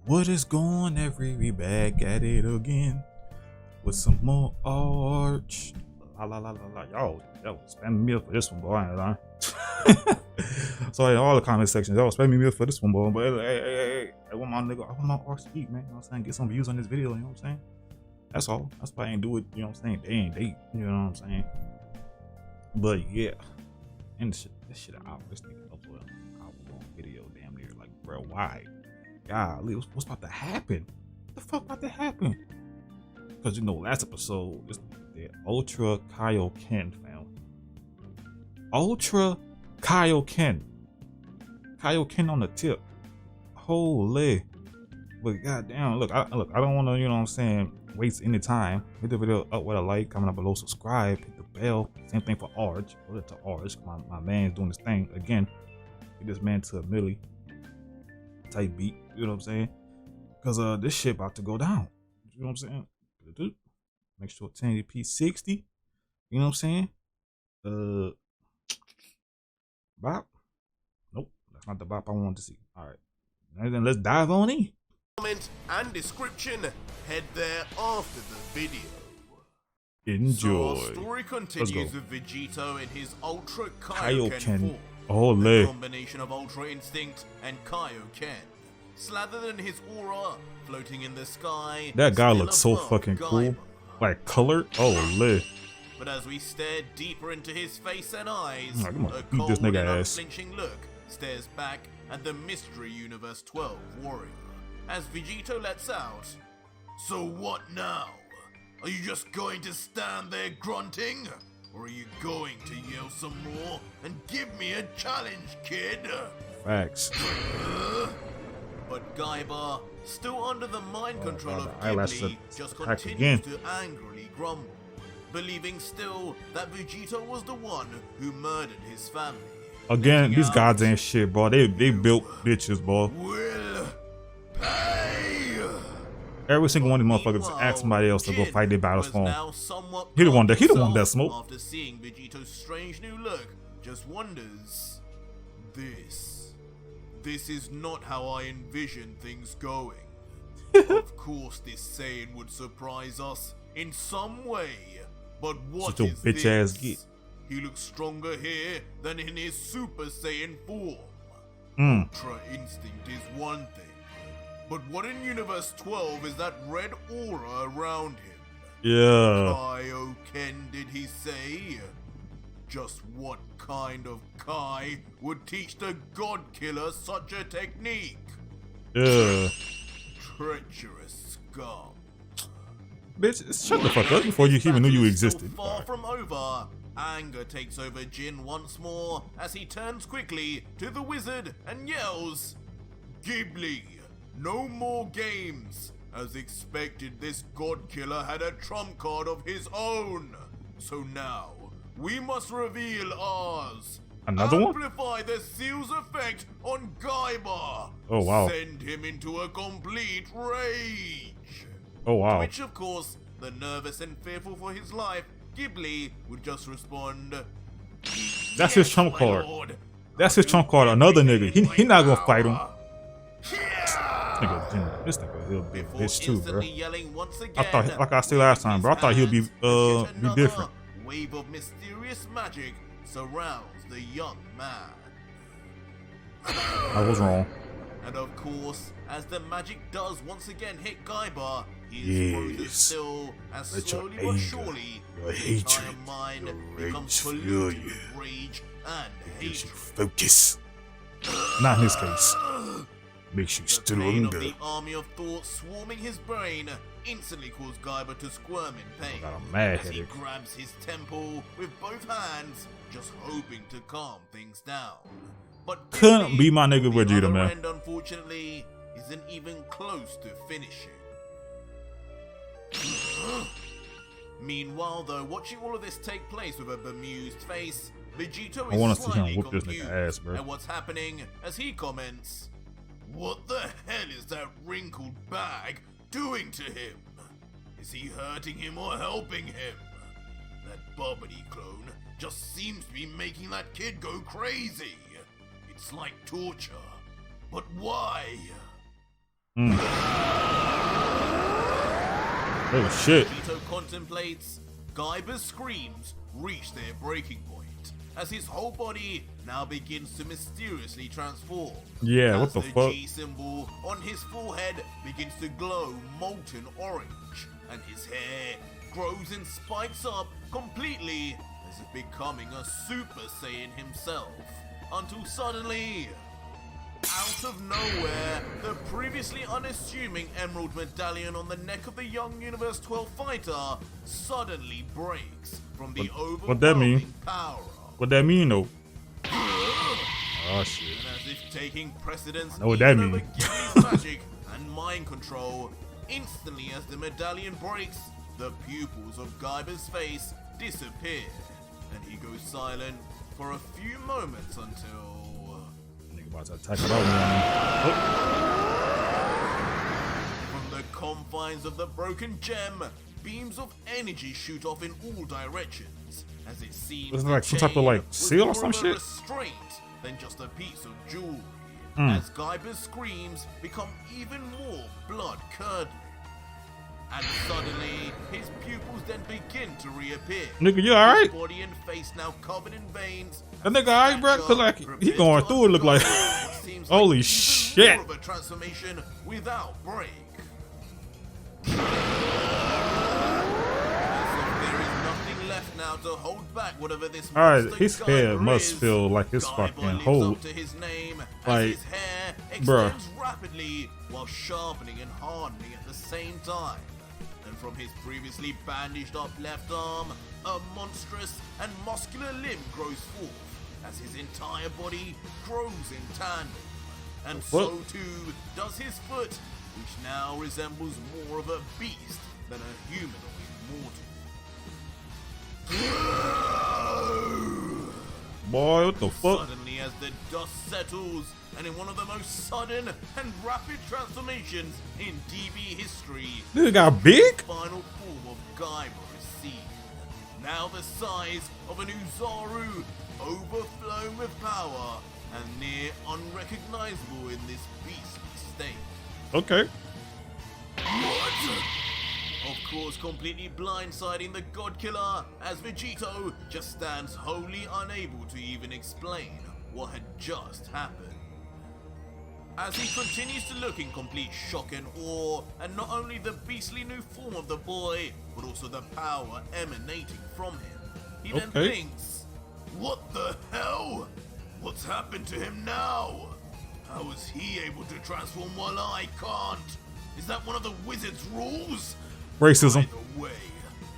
What is going, we back at it again with some more arch. La la la la la. Y'all spam me up for this one, boy. I ain't lying. Sorry, all the comment sections, y'all spam me up for this one, boy. But hey, I want my nigga, I want my arch to eat, man. You know what I'm saying? Get some views on this video, you know what I'm saying? That's all. That's why I ain't do it, you know what I'm saying? Day and date, you know what I'm saying? But yeah. And this shit out. This nigga upload an hour-long video, damn near. Like, bro, why? Golly, what's about to happen? What the fuck about to happen? Because, you know, last episode, the Ultra Kaioken found. Ultra Kaioken. Kaioken on the tip. Holy. But goddamn, look, I don't want to, you know what I'm saying, waste any time. Hit the video up with a like, comment down below, subscribe, hit the bell. Same thing for Arch. Go to Arch. My man's doing this thing again. Get this man to a milli type beat. You know what I'm saying? Because this shit about to go down. You know what I'm saying? Make sure 1080p 60. You know what I'm saying? Bop. Nope, that's not the bop I wanted to see. All right, and then let's dive on in. Comment and description, head there after the video. Enjoy. So our story continues with Vegito in his Ultra Kaioken Kaioken form. Ole. The combination of Ultra Instinct and Kaioken. Slathered in his aura, floating in the sky. That guy still looks so above fucking cool. Gaiba. Like colored. Ole. But as we stare deeper into his face and eyes, Alright, come on, a eat cold this nigga and ass. unflinching look stares back at the Mystery Universe 12 warrior. As Vegito lets out, "So what now? Are you just going to stand there grunting? Or are you going to yell some more and give me a challenge, kid?" Facts. But Gaiba, still under the mind control God, of the eyelashes Ghibli, are just cracked continues again. to angrily grumble, believing still that Vegito was the one who murdered his family. Again, Letting these out, gods ain't shit, bro. They built bitches, boy. "Will pay." Every single one of these motherfuckers Meanwhile, ask somebody else to go Giin fight their battles was for him. now somewhat He the one that himself smoke. After seeing Vegito's strange new look, just wonders, This is not how I envisioned things going. Of course this Saiyan would surprise us in some way, but what Such a is bitch this? ass git. He looks stronger here than in his Super Saiyan form. Ultra Instinct is one thing, but what in Universe 12 is that red aura around him? Yeah. Kaioken, did he say? Just what kind of Kai would teach the God Killer such a technique? Yeah. Treacherous scum. Bitch, shut the fuck up before you even knew you existed. So far from over, anger takes over Giin once more as he turns quickly to the wizard and yells, "Ghibli, no more games. As expected, this God Killer had a trump card of his own. So now, we must reveal ours. Another one? Amplify the seal's effect on Gaiba. Oh, wow. Send him into a complete rage." Oh, wow. Which, of course, the nervous and fearful for his life, Ghibli would just respond, That's his trump card. That's his trump card. Another nigga. He not gonna fight him. This nigga, he'll be a bitch too, bro. I thought, like I said last time, bro, I thought he'll be different. Wave of mysterious magic surrounds the young man. I was wrong. And of course, as the magic does once again hit Gaiba, he is frozen still, as Let your slowly but anger, surely your his entire hatred, mind your becomes rage polluted fuel with rage and Makes you hatred. focus. Not in his case. Makes you The pain of stronger. the army of thoughts swarming his brain instantly caused Gaiba to squirm in pain Got him mad as he headed. grabs his temple with both hands, just hoping to calm things down. But Couldn't Ghibli, be my nigga on the Vegito, other man. end, unfortunately, isn't even close to finishing. Meanwhile, though, watching all of this take place with a bemused face, Vegito I wanna is see him slightly whoop this nigga confused ass, bro. at what's happening as he comments, "What the hell is that wrinkled bag doing to him? Is he hurting him or helping him? That Bobbity clone just seems to be making that kid go crazy. It's like torture. But why?" Mm. Oh shit. Vegito contemplates. Gaiba's screams reach their breaking point as his whole body now begins to mysteriously transform. Yeah, as what the fuck? G symbol on his forehead begins to glow molten orange, and his hair grows and spikes up completely as if becoming a Super Saiyan himself, until suddenly, out of nowhere, the previously unassuming emerald medallion on the neck of the young Universe 12 fighter suddenly breaks from the What that mean? overwhelming power. What that mean though? Oh shit. And as if taking precedence I know what that even over mean. Ghibli's magic and mind control, instantly as the medallion breaks, the pupils of Gaiba's face disappear, and he goes silent for a few moments until... Nigga about to attack it out, man. From the confines of the broken gem, beams of energy shoot off in all directions, as it seems Was it the like some type of, chain like, was seal or more some of a shit? restraint than just a piece of jewelry, Mm. as Gaiba's screams become even more blood-curdling. And suddenly, his pupils then begin to reappear. Nigga, you alright? His body and face now covered in veins. That nigga alright, bro? Cause like he going through it look like holy shit. More of a transformation without break. There is nothing left now to hold back whatever this Alright, monster his hair Gaiba must is. feel like it's Gaiba fucking lives whole. up to his name as Like, his hair bruh. extends rapidly while sharpening and hardening at the same time. And from his previously bandaged up left arm, a monstrous and muscular limb grows forth as his entire body grows in tandem. And What? so too does his foot, which now resembles more of a beast than a humanoid mortal. Boy, what the fuck? Suddenly, as the dust settles, and in one of the most sudden and rapid transformations in DB history, Nigga got big? the final form of Gaiba is seen. Now the size of an Uzaru, overflowing with power, and near unrecognizable in this beastly state. Okay. What? Of course, completely blindsiding the God Killer, as Vegito just stands wholly unable to even explain what had just happened. As he continues to look in complete shock and awe, and not only the beastly new form of the boy, but also the power emanating from him, he then Okay. thinks, what the hell? What's happened to him now? How is he able to transform while I can't? Is that one of the wizard's rules? Racism. Either way,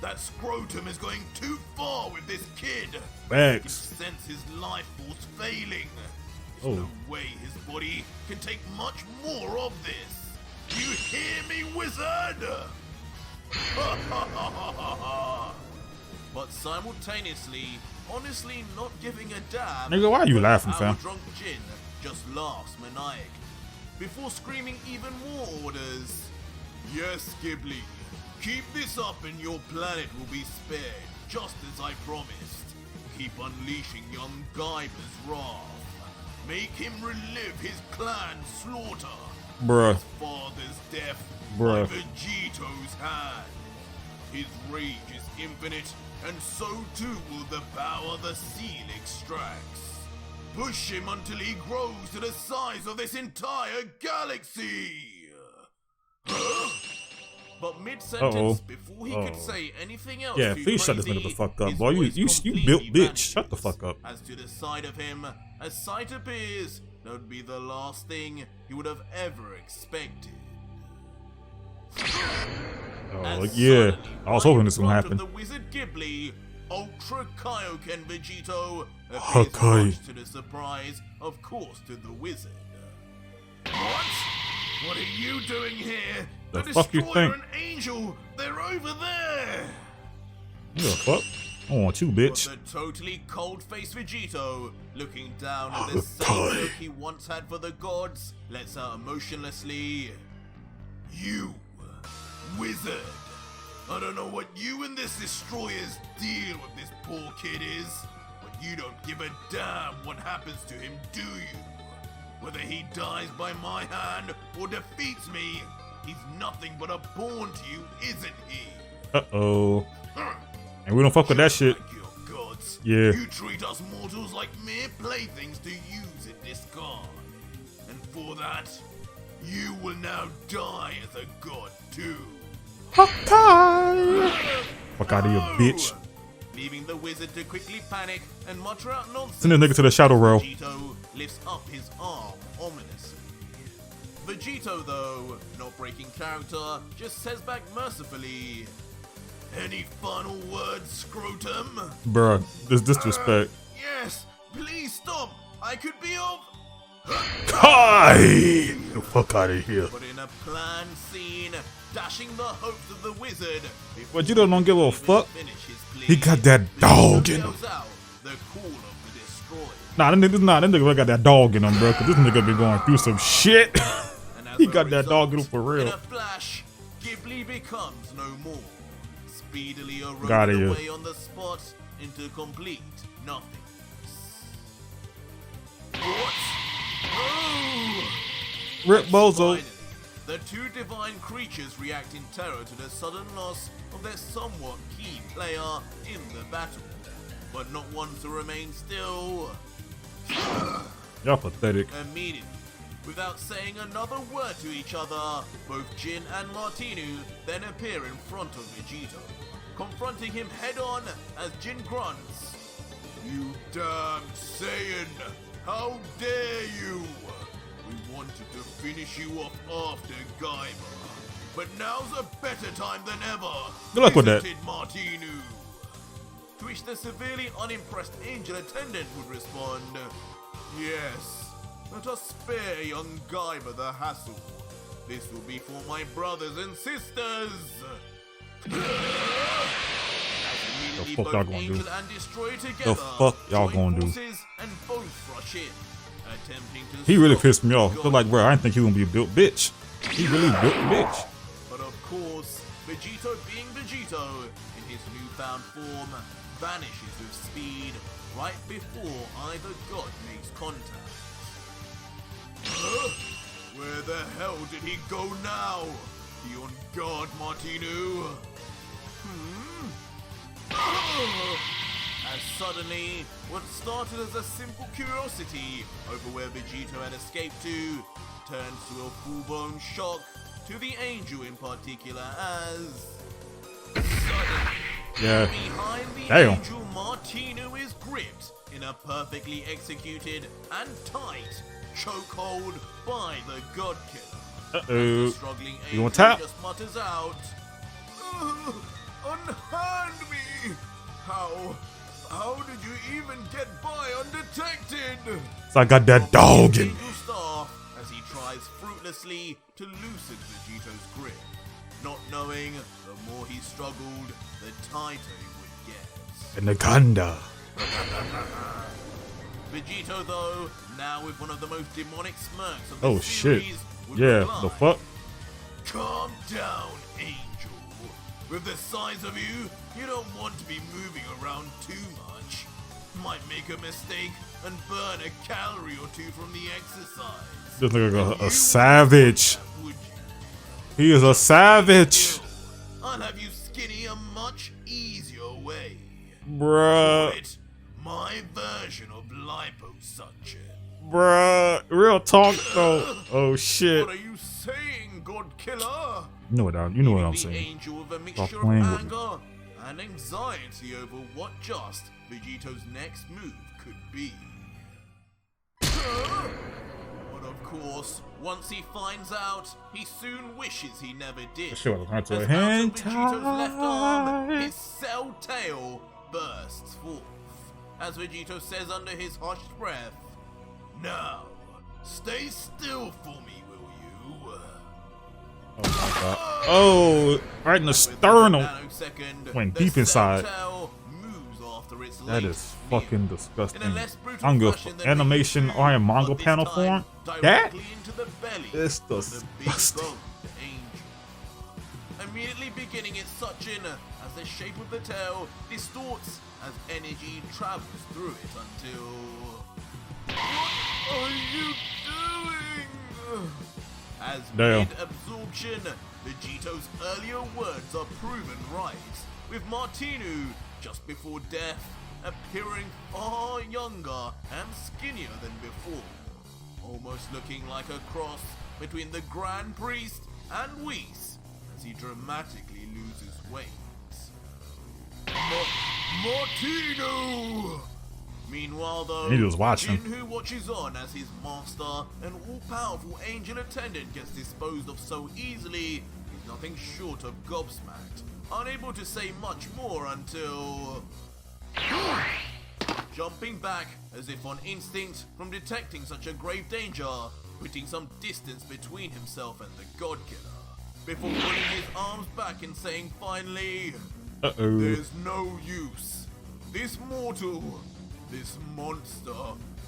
that scrotum is going too far with this kid. He Facts. sense his life force failing. Oh. There's no way his body can take much more of this. You hear me, wizard? But simultaneously, honestly not giving a damn. Nigga, why are you laughing, our fam? drunk Giin just laughs maniacally before screaming even more orders. Yes, Ghibli, keep this up and your planet will be spared, just as I promised. Keep unleashing young Gaiba's wrath. Make him relive his clan's slaughter. Bruh. His father's death Bruh. by Vegito's hand. His rage is infinite, and so too will the power the seal extracts. Push him until he grows to the size of this entire galaxy! Huh? But mid-sentence, before he could say anything else Yeah, too please shut this crazy, nigga the fuck up, his boy. voice You completely built bitch. vanishes. Shut the fuck up. As to the side of him, a sight appears that would be the last thing he would have ever expected. Oh As yeah. suddenly, I was right hoping in this would front happen. of the wizard Ghibli, Ultra Kaioken Vegito appears Hakai. much to the surprise, of course, to the wizard. What? What are you doing here? The fuck you Destroyer think? and Angel, they're over there! What the fuck? I want you, bitch. But the totally cold-faced Vegito, looking down at Oh, the same boy. look he once had for the gods, lets out emotionlessly, "You, wizard, I don't know what you and this destroyer's deal with this poor kid is, but you don't give a damn what happens to him, do you? Whether he dies by my hand or defeats me, he's nothing but a pawn to you, isn't he? Uh-oh. And we don't fuck with that shit. Like your gods. Yeah. You treat us mortals like mere playthings to use and discard. And for that, you will now die as a god too. Okay. Fuck out of here, bitch. Leaving the wizard to quickly panic and mutter out nonsense. Send this nigga to the shadow realm. Vegito lifts up his arm ominously. Vegito, though, not breaking character, just says back mercifully, "Any final words, Scrotum?" Bruh, this disrespect. Yes, please stop. I could be of. Kai! Get the fuck out of here. But in a planned scene, dashing the hopes of the wizard. But you don't give a fuck. Finish his plea, He got that dog in him. yells out the call of the destroyer. Nah, that nigga got that dog in him, bro. Cause this nigga been going through some shit. And as He a got that dog in him for In real. a flash, Ghibli becomes no more, speedily Got eroding you. away on the spot into complete nothingness. What? Oh! Rip Bozo. Finally, the two divine creatures react in terror to the sudden loss of their somewhat key player in the battle, but not one to remain still. Y'all pathetic. Immediately, without saying another word to each other, both Giin and Martinu then appear in front of Vegito, confronting him head-on as Giin grunts, "You damn Saiyan! How dare you! We wanted to finish you off after Gaiba, but now's a better time than ever." Good luck with that. Isn't it, Martinu? To which the severely unimpressed angel attendant would respond, "Yes, let us spare young Gaiba the hassle. This will be for my brothers and sisters." The fuck y'all gonna do? Angel and Destroyer together, The fuck y'all join gonna do? forces and both rush in, attempting to He really stop pissed me off. God. Feel like, bro, I didn't think he was gonna be a built bitch. He really built a bitch. But of course, Vegito being Vegito in his newfound form vanishes with speed right before either god makes contact. Huh? Where the hell did he go now? Be on guard, Martinu. As suddenly, what started as a simple curiosity over where Vegito had escaped to, turns to a full-blown shock to the angel in particular as... Suddenly, Yeah. behind the Damn. angel, Martinu is gripped in a perfectly executed and tight chokehold by the God Killer. Uh-oh. The struggling You angel want tap? just mutters out, "Unhand me! How did you even get by undetected?" So I got that dog in me. Angel staff as he tries fruitlessly to loosen Vegito's grip, not knowing the more he struggled, the tighter it would get. Anaconda. Vegito, though, now with one of the most demonic smirks of the Oh shit. series, would Yeah, reply, the fuck? "Calm down, Angel. With the size of you, you don't want to be moving around too much. Might make a mistake and burn a calorie or two from the exercise. This nigga You a savage. would you? He is a savage. I'll have you skinny a much easier way. Bruh. It my version of liposuction." Bruh. Real talk though. Oh shit. What are you saying, God Killer? You know what I'm The saying. angel with a mixture of playing with me. anger and anxiety over what just Vegito's next move could be. But of course, once he finds out, he soon wishes he never did. Sure, I'll to As a out hand of Vegito's left arm, tie. his cell tail bursts forth. As Vegito says under his hushed breath, "Now, stay still for me, will you?" Oh my god. Oh, right in the sternum. Nanosecond, Went the deep cell inside. tail moves after its That late is meal. fucking In disgusting. a less brutal I'm good fashion for than animation Vegito, or in manga but this panel time form. That directly into the belly is of the big disgusting. boned angel. Immediately beginning its suction as the shape of the tail distorts as energy travels through it until... What are you As Damn. mid-absorption, Vegito's earlier words are proven right, with Martinu, just before death, appearing far younger and skinnier than before, almost looking like a cross between the Grand Priest and Whis as he dramatically loses weight. Martinu! Meanwhile, though, He was watching. Giin, who watches on as his master and all-powerful angel attendant gets disposed of so easily, is nothing short of gobsmacked, unable to say much more until... jumping back as if on instinct from detecting such a grave danger, putting some distance between himself and the God Killer, before pulling his arms back and saying finally, there's no use. This mortal, this monster,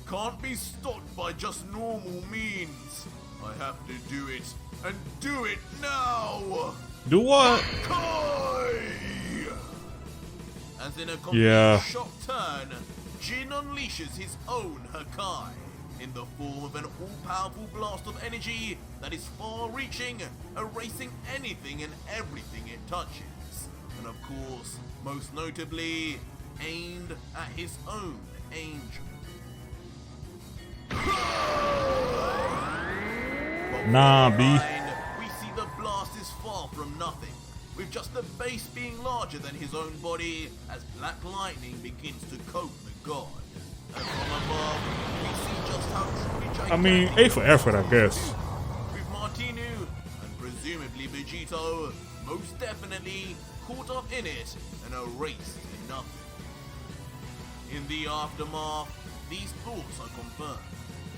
can't be stopped by just normal means. I have to do it, and do it now! Do what? Kai! As in a complete shock turn, Giin unleashes his own Hakai in the form of an all-powerful blast of energy that is far-reaching, erasing anything and everything it touches, and of course, most notably, aimed at his own angel. Nah, B. We see the blast is far from nothing, with just the base being larger than his own body as black lightning begins to coat the god. And from above, we see just how truly gigantic... I mean, A for effort, I guess. With Martinu, and presumably Vegito, most definitely caught up in it and erased to nothing. In the aftermath, these thoughts are confirmed,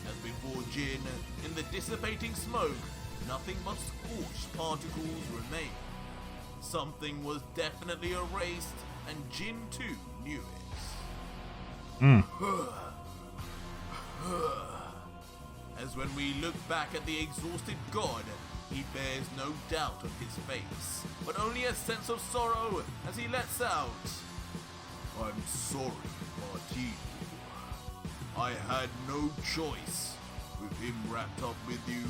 as before Giin, in the dissipating smoke, nothing but scorched particles remain. Something was definitely erased, and Giin too knew it. As when we look back at the exhausted god, he bears no doubt on his face, but only a sense of sorrow as he lets out, I'm sorry, Martinu. I had no choice. With him wrapped up with you,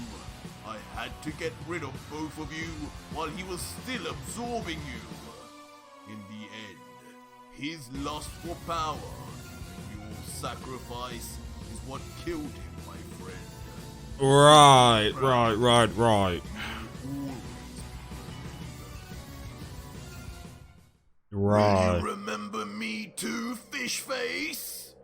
I had to get rid of both of you while he was still absorbing you. In the end, his lust for power and your sacrifice is what killed him, my friend. Right. Will you remember me too, fish face?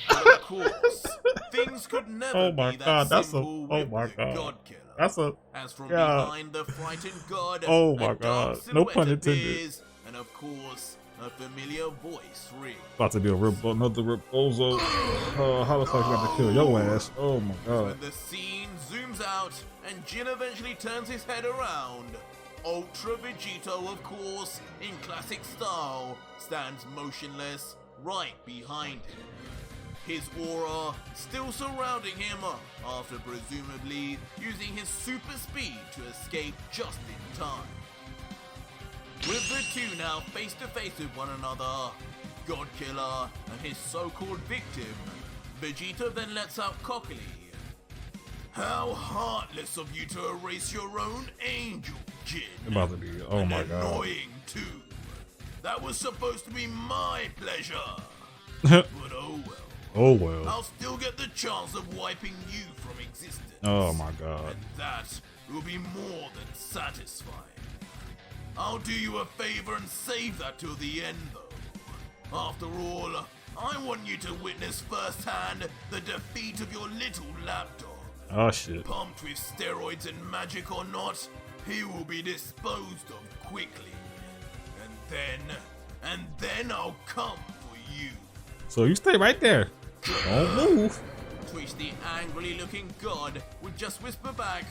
But of course, things could never be that simple with the God Killer. That's a... As from behind the frightened god, oh my a god. dark No silhouette pun intended. appears, and of course, a familiar voice rings. About to be another Rebozo. How the fuck you got to kill your ass? Oh my god. When the scene zooms out and Giin eventually turns his head around, Ultra Vegito, of course, in classic style, stands motionless right behind him. His aura still surrounding him after presumably using his super speed to escape just in time. With the two now face to face with one another, God Killer and his so-called victim, Vegito then lets out cockily, how heartless of you to erase your own angel, Giin. About to be, oh my god. Annoying too. That was supposed to be my pleasure. But oh well. Oh well. I'll still get the chance of wiping you from existence. Oh my god. And that will be more than satisfying. I'll do you a favor and save that till the end though. After all, I want you to witness firsthand the defeat of your little lapdog. Oh shit. Pumped with steroids and magic or not, he will be disposed of quickly. And then I'll come for you. So you stay right there. Don't move. To which the angrily looking god would just whisper back,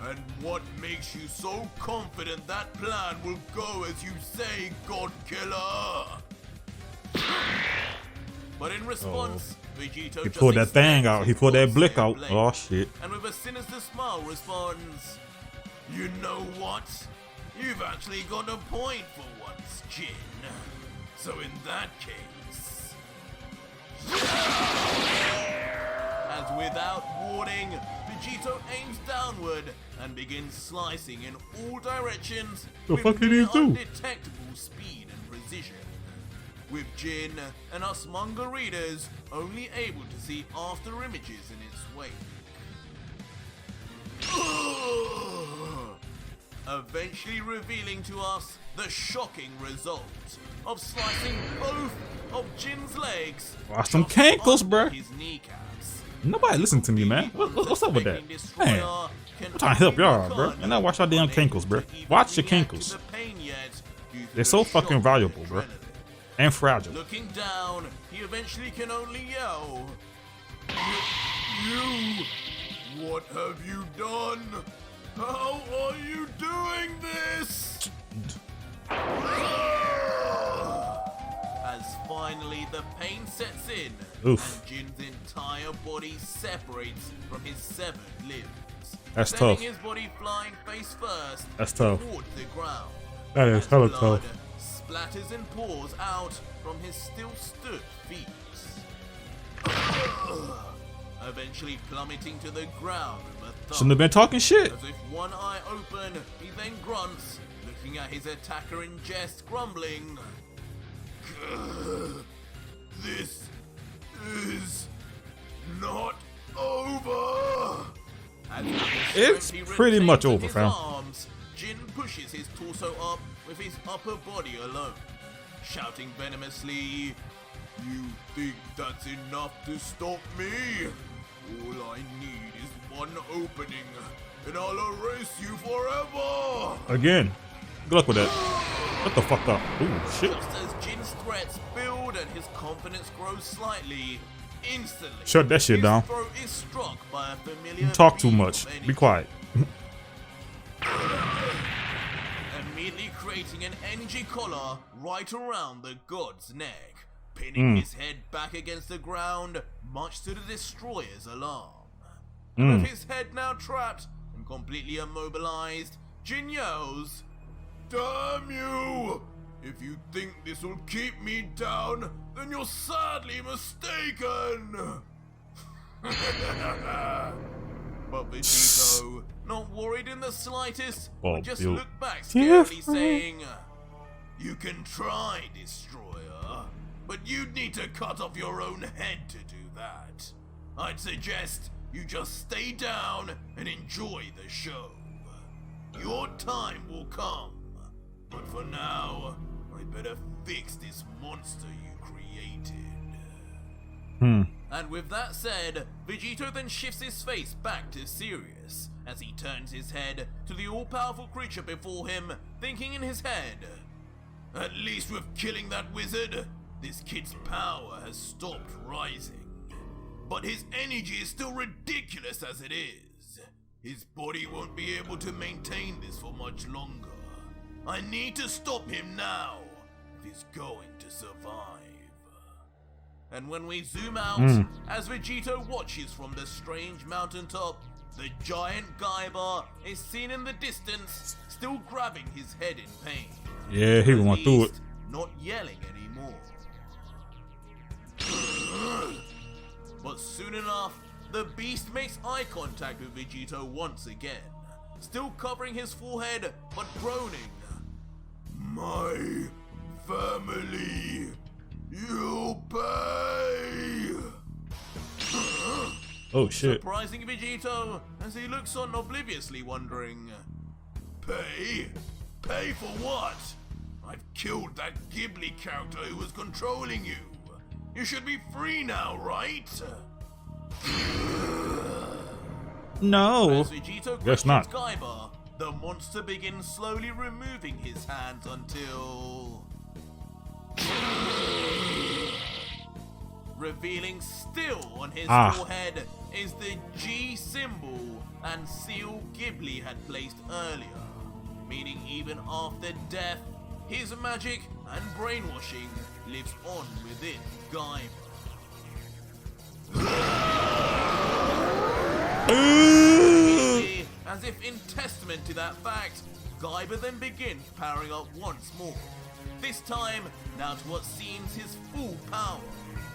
and what makes you so confident that plan will go as you say, God Killer? But in response, Vegito He just pulled that thing extends out. He his pulled that full blick stare out. blade, Oh shit. and with a sinister smile responds, you know what? You've actually got a point for once, Giin. So in that case... as without warning, Vegito aims downward and begins slicing in all directions with fuck did he near do? undetectable speed and precision. With Giin and us manga readers only able to see after images in its wake. Eventually revealing to us the shocking result of slicing both of Jin's legs. Watch some just cankles, under bruh. his kneecaps. Nobody listen to me, man. What's up with that? Man, I'm trying to help y'all, bro. And now watch our damn cankles, bro. Watch your cankles. They're so fucking valuable, bro. And fragile. Looking down, he eventually can only yell, You! What have you done? How are you doing this? As finally the pain sets in, Oof. and Jin's entire body separates from his severed limbs. That's sending tough. his body flying face first That's tough. towards the ground. That is As hella blood tough. splatters and pours out from his still stood feet. Eventually plummeting to the ground with a thump. Shouldn't have been talking shit. As if one eye open, he then grunts, looking at his attacker in jest, grumbling. This is not over. As with his It's strength he pretty much retains in over, his fam. arms, Giin pushes his torso up with his upper body alone, shouting venomously, You think that's enough to stop me? All I need is one opening, and I'll erase you forever! Again. Good luck with that. What the fuck up? Ooh, shit. Just as Jin's threats build and his confidence grows slightly, instantly, Shut that shit his down. throat is struck by a familiar You talk too beam much. of Be energy, quiet. immediately creating an energy collar right around the god's neck, pinning his head back against the ground, much to the destroyer's alarm. And with his head now trapped and completely immobilized, Giin yells, Damn you! If you think this will keep me down, then you're sadly mistaken! But Vegito, not worried in the slightest, would just you look back scarily different. saying, You can try, Destroyer, but you'd need to cut off your own head to do that. I'd suggest you just stay down and enjoy the show. Your time will come, but for now, I better fix this monster you created. And with that said, Vegito then shifts his face back to Sirius as he turns his head to the all-powerful creature before him, thinking in his head, At least with killing that wizard, this kid's power has stopped rising. But his energy is still ridiculous as it is. His body won't be able to maintain this for much longer. I need to stop him now if he's going to survive. And when we zoom out, as Vegito watches from the strange mountaintop, the giant Gaiba is seen in the distance, still grabbing his head in pain. Yeah, he At went through it. least, not yelling anymore. But soon enough, the beast makes eye contact with Vegito once again, still covering his forehead but groaning. My family, you'll pay! Oh shit. Surprising Vegito as he looks on obliviously wondering, Pay? Pay for what? I've killed that Ghibli character who was controlling you. You should be free now, right? No. As Vegito Guess questions not. Gaiba, the monster begins slowly removing his hands until... Revealing still on his forehead is the G symbol and seal Ghibli had placed earlier, meaning even after death, his magic and brainwashing lives on within Gaiba. As if in testament to that fact, Gaiba then begins powering up once more, this time now to what seems his full power,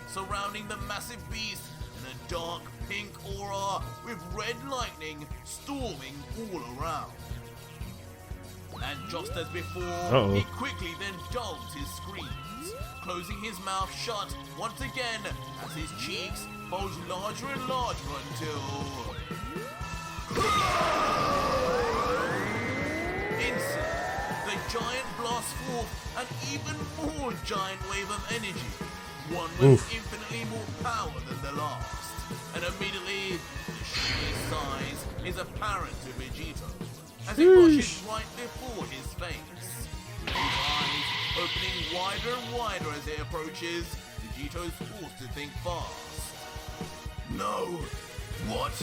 surrounding the massive beast in a dark pink aura with red lightning storming all around. And just as before, he quickly then dulls his screams, closing his mouth shut once again as his cheeks bulge larger and larger until... Instantly, the giant blasts forth an even more giant wave of energy, one with infinitely more power than the last, and immediately the sheer size is apparent to Vegito as it rushes right before his face. His eyes opening wider and wider as it approaches, Vegito's forced to think fast. No! What?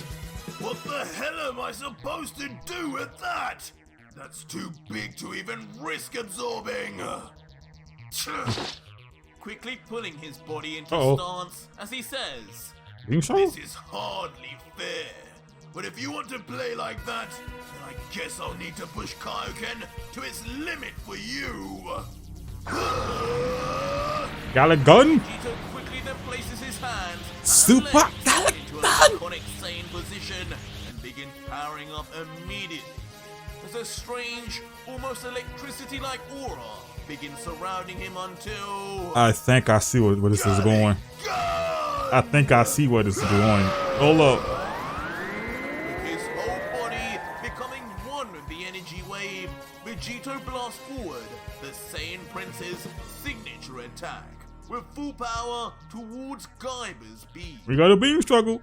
What the hell am I supposed to do with that? That's too big to even risk absorbing! Quickly pulling his body into stance as he says, "This is hardly fair. But if you want to play like that, then I guess I'll need to push Kaioken to its limit for you." Got a gun? Vegito quickly then places his hands Super into an iconic sane position and begins powering up immediately. As a strange, almost electricity-like aura begins surrounding him until... I think I see where this is going. I think I see where this is going. Hold up. With his whole body becoming one with the energy wave, Vegito blasts forward the Saiyan Prince's signature attack with full power towards Gaiba's beam. We got a beam struggle.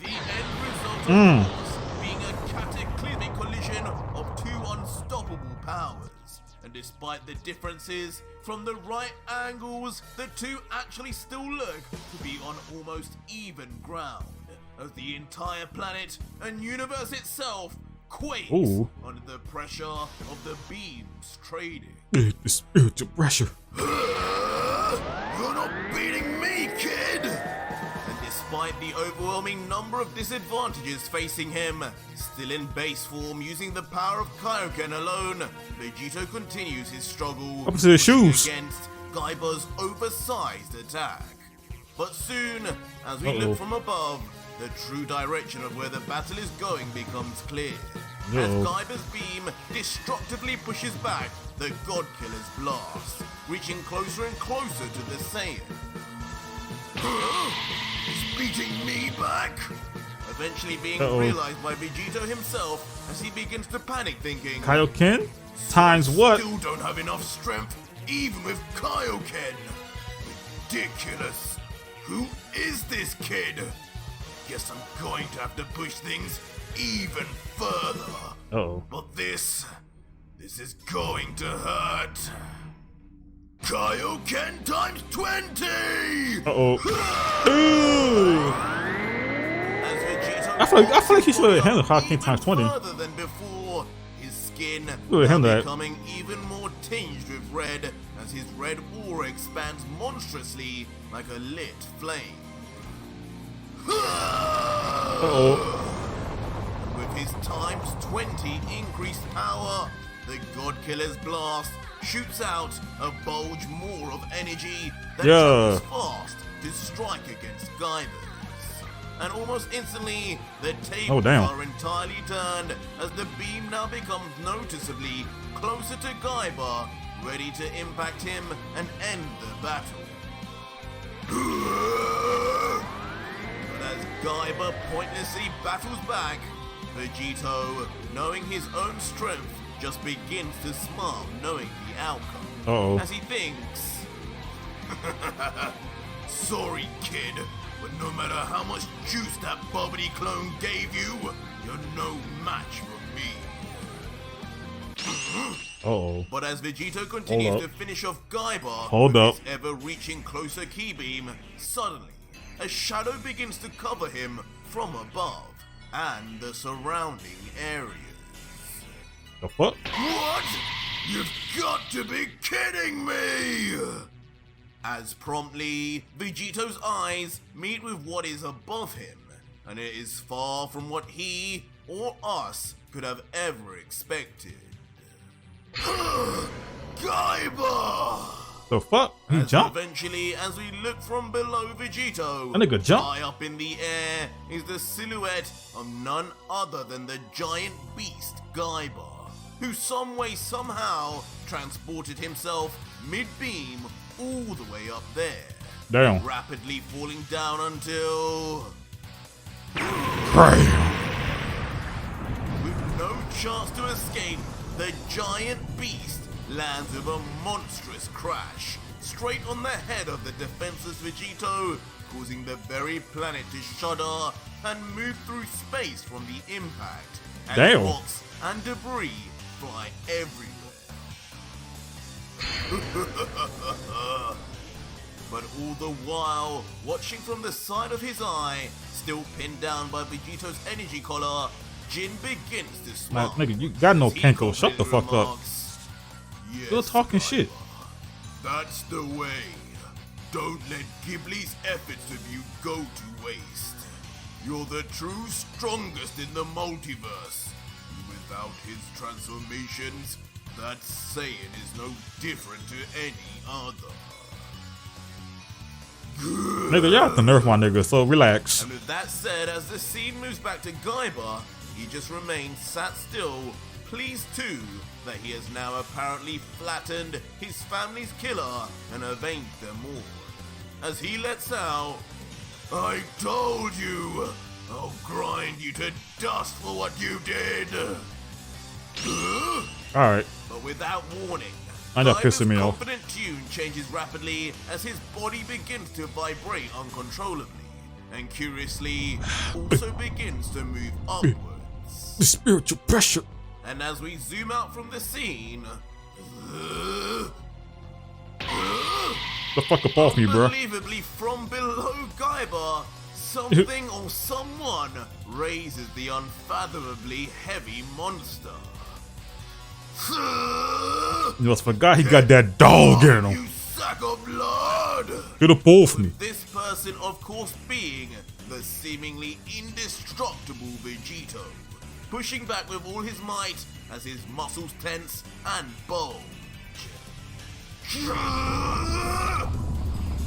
The end result of this being a cataclysmic collision of two unstoppable powers. And despite the differences, from the right angles, the two actually still look to be on almost even ground, as the entire planet and universe itself quakes under the pressure of the beams trading. The spiritual pressure. You're not beating me, kid! And despite the overwhelming number of disadvantages facing him, still in base form using the power of Kaioken alone, Vegito continues his struggle Up to the shoes. against Gaiba's oversized attack. But soon, as we look from above, the true direction of where the battle is going becomes clear. As Gaiba's beam destructively pushes back the God Killer's blast, reaching closer and closer to the Saiyan. It's beating me back? Eventually being realized by Vegito himself as he begins to panic, thinking, Kaioken? Times what? Still don't have enough strength, even with Kaioken. Ridiculous. Who is this kid? Guess I'm going to have to push things even further. But this is going to hurt. Kaioken times 20! I feel like he should have handled Kaioken times 20. Further than before, his skin becoming even more tinged with red as his red aura expands monstrously like a lit flame. With his times 20 increased power, the God Killer's blast shoots out a bulge more of energy that travels fast to strike against Gaiba's. And almost instantly, the tables are entirely turned as the beam now becomes noticeably closer to Gaiba, ready to impact him and end the battle. But as Gaiba pointlessly battles back, Vegito, knowing his own strength, just begins to smile knowing the outcome. As he thinks, sorry kid, but no matter how much juice that Bobbity clone gave you, you're no match for me. But as Vegito continues to finish off Gaiba with his ever-reaching closer ki beam, suddenly, a shadow begins to cover him from above and the surrounding areas. The fuck? What? You've got to be kidding me! As promptly, Vegito's eyes meet with what is above him, and it is far from what he or us could have ever expected. Gaiba! The fuck? He jumped? Eventually, as we look from below Vegito, That nigga jumped? high up in the air is the silhouette of none other than the giant beast Gaiba, who some way somehow transported himself mid-beam all the way up there. Damn. Rapidly falling down until... With no chance to escape, the giant beast lands with a monstrous crash straight on the head of the defenseless Vegito, causing the very planet to shudder and move through space from the impact. And damn. rocks and debris fly everywhere. But all the while, watching from the side of his eye, still pinned down by Vegito's energy collar, Giin begins to smile. Nigga, you got no Kenko. Shut the fuck up. Yes, Still talking shit. That's the way. Don't let Ghibli's efforts of you go to waste. You're the true strongest in the multiverse. Without his transformations, that Saiyan is no different to any other. Nigga, y'all have to nerf my nigga, so relax. And with that said, as the scene moves back to Gaiba, he just remains sat still, pleased too that he has now apparently flattened his family's killer and avenged them all. As he lets out, "I told you, I'll grind you to dust for what you did." Alright. But without warning, I know, Gaiba's pissing me off. confident tune changes rapidly as his body begins to vibrate uncontrollably, and curiously also begins to move upwards. The spiritual pressure. And as we zoom out from the scene, The fuck up off me, bro. unbelievably from below Gaiba, something or someone raises the unfathomably heavy monster. You must forgot he got that dog in him. You sack of blood! Get up off me. This person, of course, being the seemingly indestructible Vegito, pushing back with all his might as his muscles tense and bulge.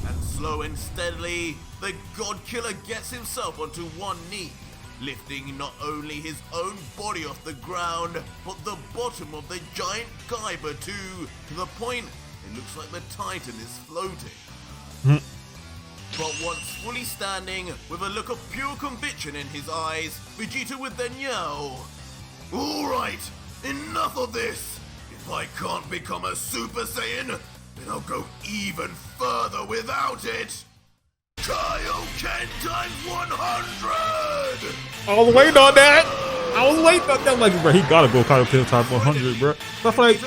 And slow and steadily, the God Killer gets himself onto one knee, lifting not only his own body off the ground, but the bottom of the giant Gaiba too, to the point it looks like the Titan is floating. But once fully standing, with a look of pure conviction in his eyes, Vegito would then yell, "Alright, enough of this! If I can't become a Super Saiyan, then I'll go even further without it! Kaioken times 100! I was waiting on that. I was waiting on that. Like, bro, he gotta go Kaioken type 100, bro. Stuff like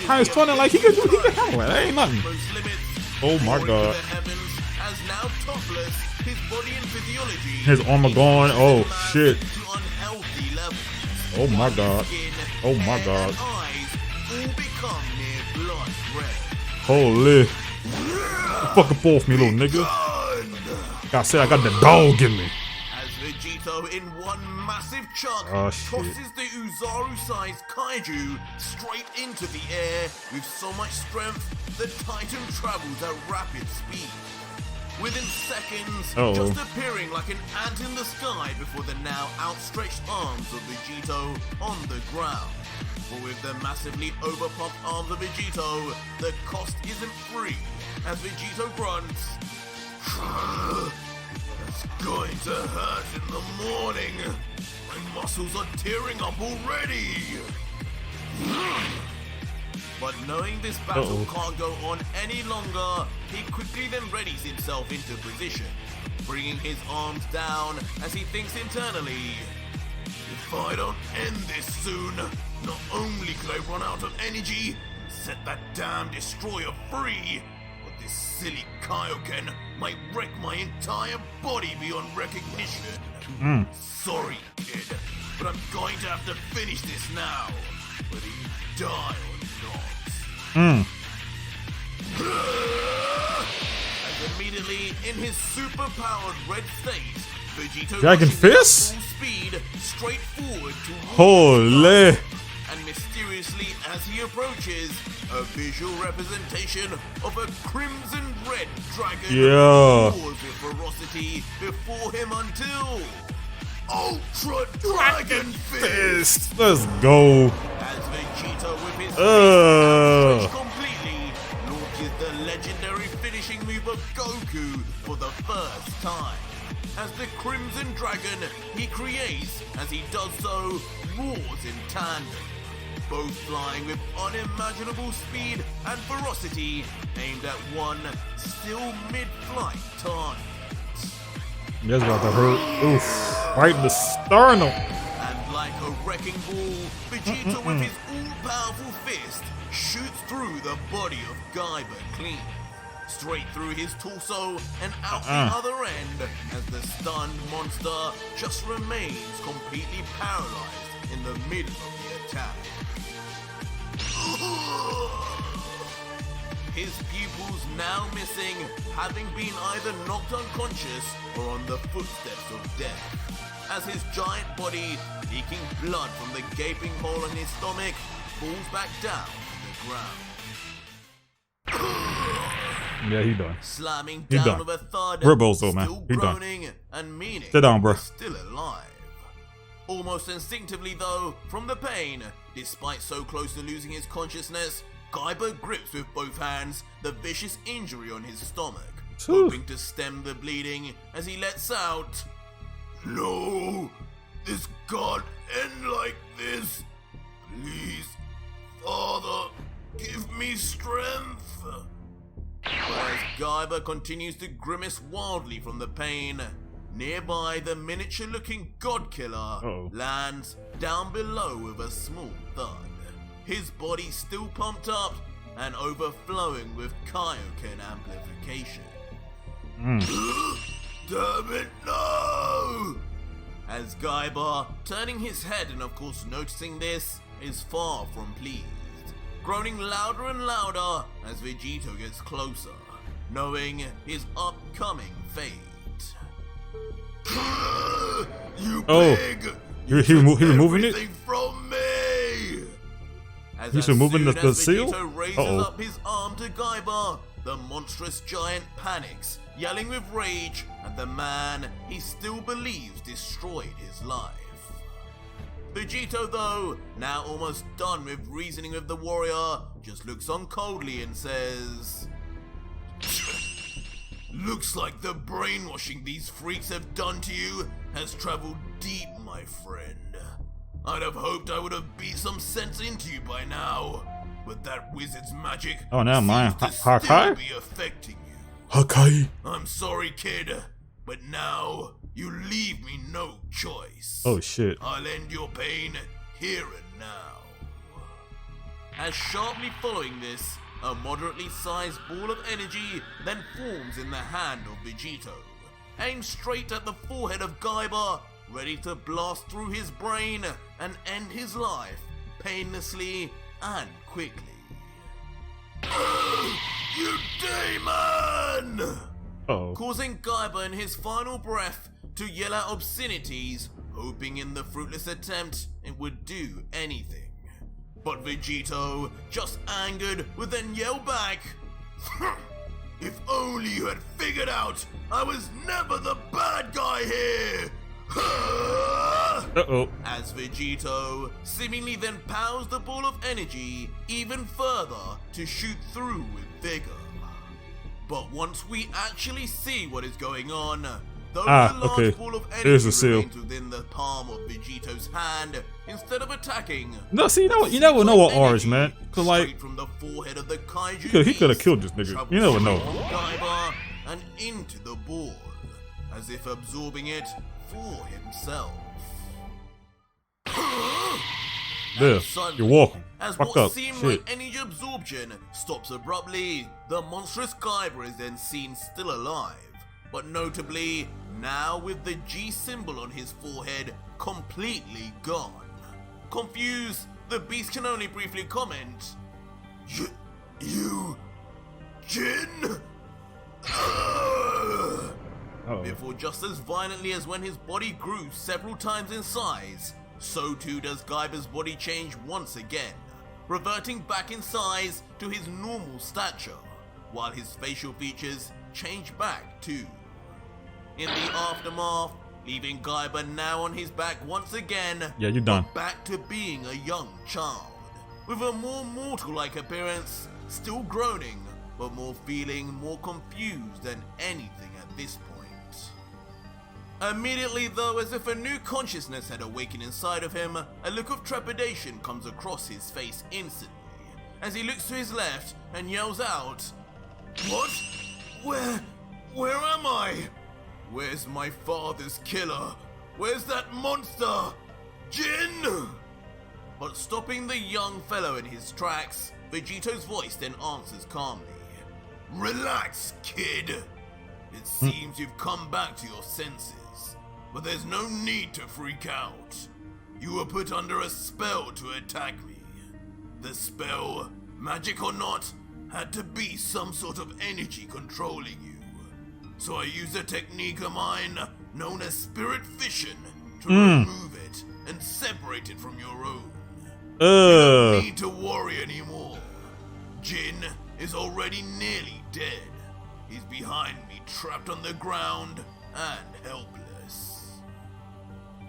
times 20, like he can handle it. That ain't nothing. Oh my god. As now topless, his body and physiology, His armor gone. Oh shit. to unhealthy levels. Oh my god. Skin, Oh my hair, god. and eyes all become near blood red. Holy. Fuck up off me, little nigga. Like I said, I got the dog in me. As Vegito in one massive chunk Oh, shit. tosses the Uzaru-sized kaiju straight into the air with so much strength, the Titan travels at rapid speed. Within seconds, Uh-oh. just appearing like an ant in the sky before the now outstretched arms of Vegito on the ground. But with the massively overpumped arms of Vegito, the cost isn't free, as Vegito grunts, "It's going to hurt in the morning. My muscles are tearing up already." But knowing this battle can't go on any longer, he quickly then readies himself into position, bringing his arms down as he thinks internally, "If I don't end this soon, not only could I run out of energy and set that damn destroyer free, but this silly Kaioken might wreck my entire body beyond recognition. Sorry, kid, but I'm going to have to finish this now, whether you die or not." As immediately, in his super-powered red state, Vegito Dragon rushes at Fist? full speed straight forward to Holy. and mysteriously as he approaches, a visual representation of a crimson red dragon Yeah. roars with ferocity before him until Ultra Dragon Fist! Let's go. As Vegito with his fist outstretched completely launches the legendary finishing move of Goku for the first time. As the Crimson Dragon he creates as he does so roars in tandem, both flying with unimaginable speed and ferocity aimed at one still mid-flight target. That's about to hurt. Oof. Right in the sternum. And like a wrecking ball, Vegito with his all-powerful fist shoots through the body of Gaiba clean, straight through his torso and out the other end, as the stunned monster just remains completely paralyzed in the middle of the attack. His pupils now missing, having been either knocked unconscious or on the footsteps of death, as his giant body, leaking blood from the gaping hole in his stomach, falls back down to the ground. Yeah, he done. Slamming He down done. with a thud, We're both so, man. still He done. groaning and meaning Sit down, bro. he's still alive. Almost instinctively though, from the pain, despite so close to losing his consciousness, Gaiba grips with both hands the vicious injury on his stomach, hoping to stem the bleeding as he lets out, "No, this can't end like this. Please, Father, give me strength." As Gaiba continues to grimace wildly from the pain, nearby the miniature-looking God Killer lands down below with a small thud, his body still pumped up and overflowing with Kaioken amplification. Damn it, no! As Gaiba, turning his head and of course noticing this, is far from pleased, groaning louder and louder as Vegito gets closer, knowing his upcoming fate. You pig! He removing it? Everything from me! He's removing the seal? Vegito raises up his arm to Gaiba, the monstrous giant panics, yelling with rage at the man he still believes destroyed his life. Vegito, though, now almost done with reasoning with the warrior, just looks on coldly and says, "Looks like the brainwashing these freaks have done to you has traveled deep, my friend. I'd have hoped I would have beat some sense into you by now, but that wizard's magic mind. seems to still Hakai? be affecting you. Hakai. I'm sorry, kid, but now you leave me no choice. Oh shit. I'll end your pain here and now." As sharply following this, a moderately sized ball of energy then forms in the hand of Vegito, aimed straight at the forehead of Gaiba, ready to blast through his brain and end his life painlessly and quickly. You demon! Causing Gaiba in his final breath to yell out obscenities, hoping in the fruitless attempt it would do anything. But Vegito, just angered, would then yell back, "If only you had figured out I was never the bad guy here!" As Vegito seemingly then powers the ball of energy even further to shoot through with vigor. But once we actually see what is going on, though the large ball of energy remains within the palm of Vegito's hand, instead of attacking, no, see, you never know what orange, man. Cause like, from the forehead of the kaiju he could have killed this nigga. You never know. Gaiba and into the ball, as if absorbing it for himself. There, Suddenly, you're welcome. As Fuck what up. seemed Shit. like energy absorption stops abruptly, the monstrous Gaiba is then seen still alive, but notably now with the G symbol on his forehead completely gone. Confused, the beast can only briefly comment, You... Giin? Before just as violently as when his body grew several times in size, so too does Gaiba's body change once again, reverting back in size to his normal stature, while his facial features change back too. In the aftermath, leaving Gaiba now on his back once again, Yeah, you're done. but back to being a young child, with a more mortal-like appearance, still groaning, but feeling more confused than anything at this point. Immediately though, as if a new consciousness had awakened inside of him, a look of trepidation comes across his face instantly, as he looks to his left and yells out, "What? Where am I? Where's my father's killer? Where's that monster? Giin!" But stopping the young fellow in his tracks, Vegito's voice then answers calmly, "Relax, kid. It seems you've come back to your senses. But there's no need to freak out. You were put under a spell to attack me. The spell, magic or not, had to be some sort of energy controlling you. So I used a technique of mine known as spirit fission to remove it and separate it from your own. You don't need to worry anymore. Giin is already nearly dead. He's behind me, trapped on the ground and helpless."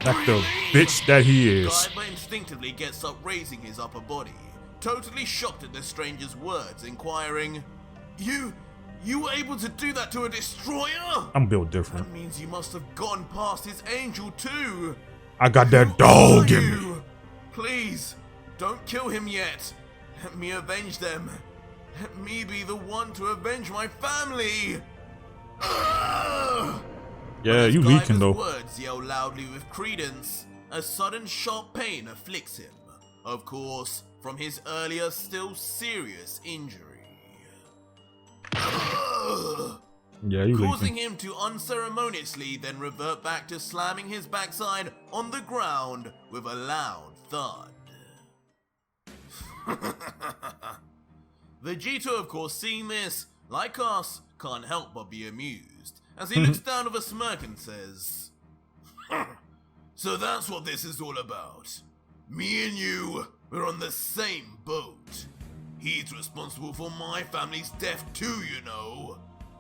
Like the bitch that he is. Gaiba instinctively gets up, raising his upper body, totally shocked at the stranger's words, inquiring, You were able to do that to a destroyer? I'm built different. That means you must have gone past his angel too. I got that dog in me. Please, don't kill him yet. Let me avenge them. Let me be the one to avenge my family. Yeah, you leaking though. Words yell loudly with credence. A sudden sharp pain afflicts him, of course, from his earlier still serious injury. Yeah, you Causing leaking. him to unceremoniously then revert back to slamming his backside on the ground with a loud thud. Vegito, of course, seeing this, like us, can't help but be amused, as he looks down with a smirk and says, "So that's what this is all about. Me and you, we're on the same boat. He's responsible for my family's death too, you know.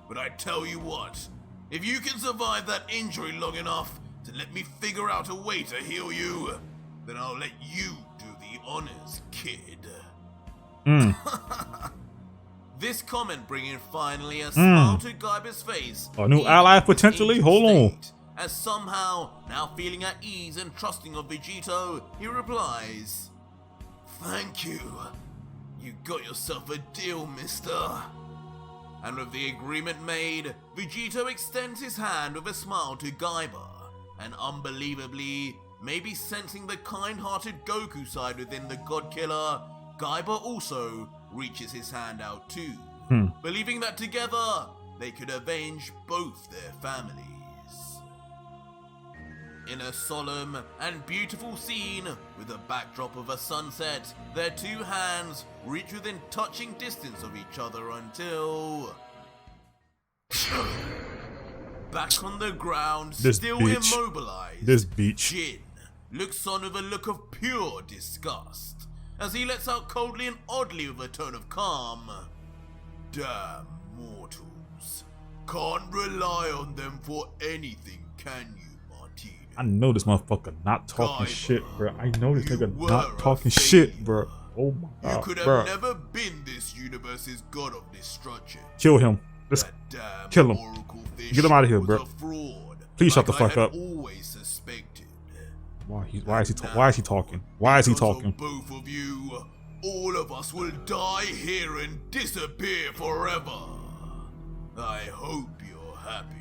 But I tell you what, if you can survive that injury long enough to let me figure out a way to heal you, then I'll let you do the honors, kid." This comment bringing finally a smile to Gaiba's face. A new ally potentially? Hold on. As somehow, now feeling at ease and trusting of Vegito, he replies, "Thank you. You got yourself a deal, mister." And with the agreement made, Vegito extends his hand with a smile to Gaiba, and unbelievably, maybe sensing the kind-hearted Goku side within the God Killer, Gaiba also reaches his hand out too, believing that together they could avenge both their families. In a solemn and beautiful scene with a backdrop of a sunset, their two hands reach within touching distance of each other until... Back on the ground, still immobilized, Giin looks on with a look of pure disgust, as he lets out coldly and oddly with a tone of calm, "Damn mortals. Can't rely on them for anything, can you, Martino?" I know this motherfucker not talking Gaiba, shit, bro. I know this nigga you not were talking a shit, bro. failure. Oh my god, You could have bro. never been this universe's god of destruction. Kill him. Let's That damn kill him. oracle fish Get him out of here, was bro. a fraud, Please shut the like I fuck had up. always suspected. Why is he talking? Why is he Because talking? of both of you, all of us will die here and disappear forever. I hope you're happy.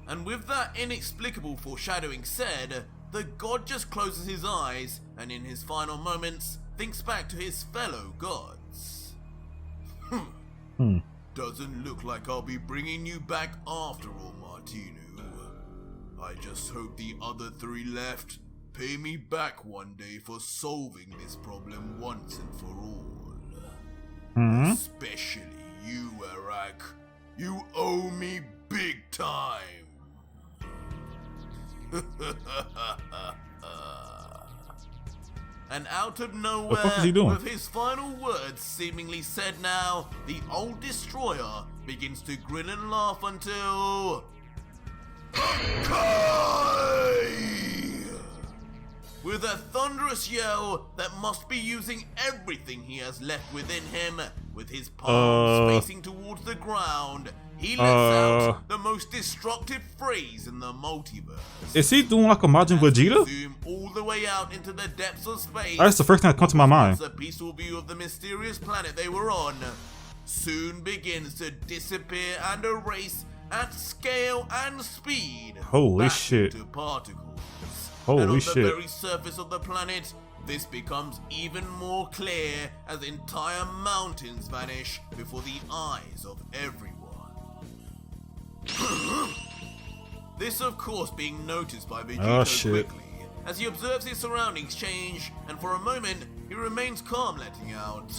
And with that inexplicable foreshadowing said, the god just closes his eyes and in his final moments thinks back to his fellow gods. Doesn't look like I'll be bringing you back after all, Martino. I just hope the other three left pay me back one day for solving this problem once and for all. Especially you, Arak. You owe me big time. And out of nowhere, What the fuck is he doing? with his final words seemingly said now, the old destroyer begins to grin and laugh until... With a thunderous yell that must be using everything he has left within him, with his palms facing towards the ground, he lets out the most destructive phrase in the multiverse. Is he doing like a Majin Vegeta? Zoom all the way out into the depths of space. That's the first thing that comes to my mind. A peaceful view of the mysterious planet they were on soon begins to disappear and erase at scale and speed. Holy back shit. into particles. Holy and on shit. the very surface of the planet, this becomes even more clear as entire mountains vanish before the eyes of everyone. This, of course, being noticed by Vegito quickly, as he observes his surroundings change, and for a moment, he remains calm, letting out,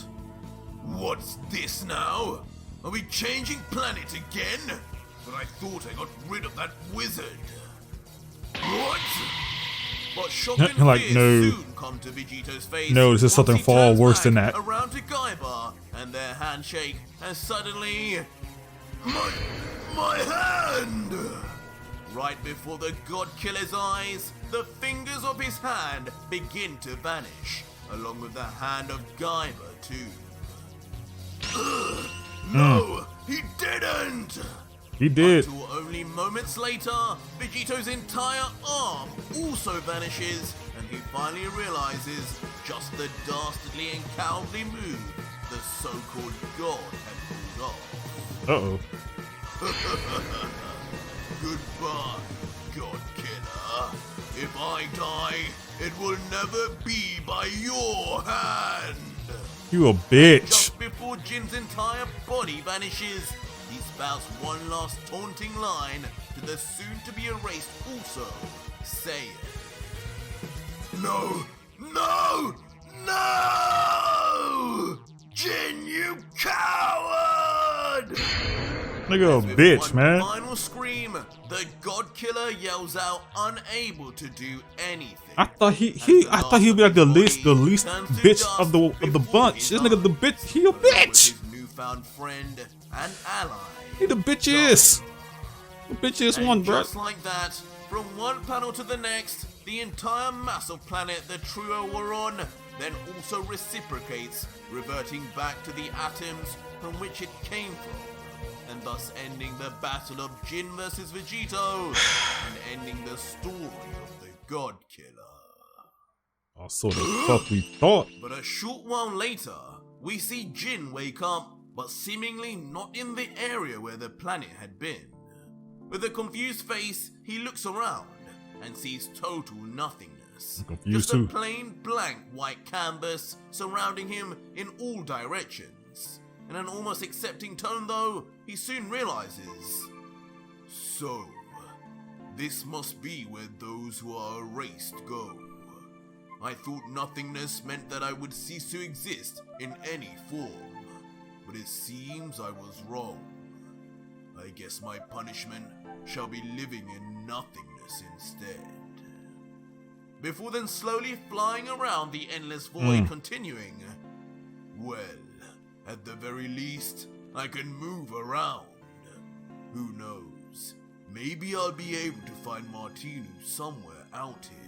"What's this now? Are we changing planet again? But I thought I got rid of that wizard. What?" But shock and Like, fear no. soon come to Vegito's face. No, this is once something he far turns worse back than that. Around to Gaiba, and their handshake, and suddenly, my hand! Right before the God Killer's eyes, the fingers of his hand begin to vanish, along with the hand of Gaiba too. No, he didn't! He did. Until only moments later, Vegito's entire arm also vanishes, and he finally realizes just the dastardly and cowardly move the so-called God had pulled off. Uh-oh. Goodbye, God Killer. If I die, it will never be by your hand. You a bitch. Just before Jin's entire body vanishes, he spouts one last taunting line to the soon-to-be erased also, saying, "No, no, no! Jin, you coward!" Nigga a With bitch, one man. final scream, the God Killer yells out, unable to do anything. I thought he'd be like the least bitch of the bunch. This nigga the bitch. He a bitch. His newfound friend and ally. He the bitchiest. The bitchiest And one, bro. just like that, from one panel to the next, the entire mass of planet the trio were on then also reciprocates, reverting back to the atoms from which it came from, and thus ending the battle of Giin versus Vegito, and ending the story of the God Killer. Oh, so the fuck we thought. But a short while later, we see Giin wake up, but seemingly not in the area where the planet had been. With a confused face, he looks around and sees total nothingness. I'm confused Just a too. plain blank white canvas surrounding him in all directions. In an almost accepting tone though, he soon realizes, so, this must be where those who are erased go. I thought nothingness meant that I would cease to exist in any form, but it seems I was wrong. I guess my punishment shall be living in nothingness instead. Before then slowly flying around the endless void, continuing, well, at the very least, I can move around. Who knows, maybe I'll be able to find Martinu somewhere out here.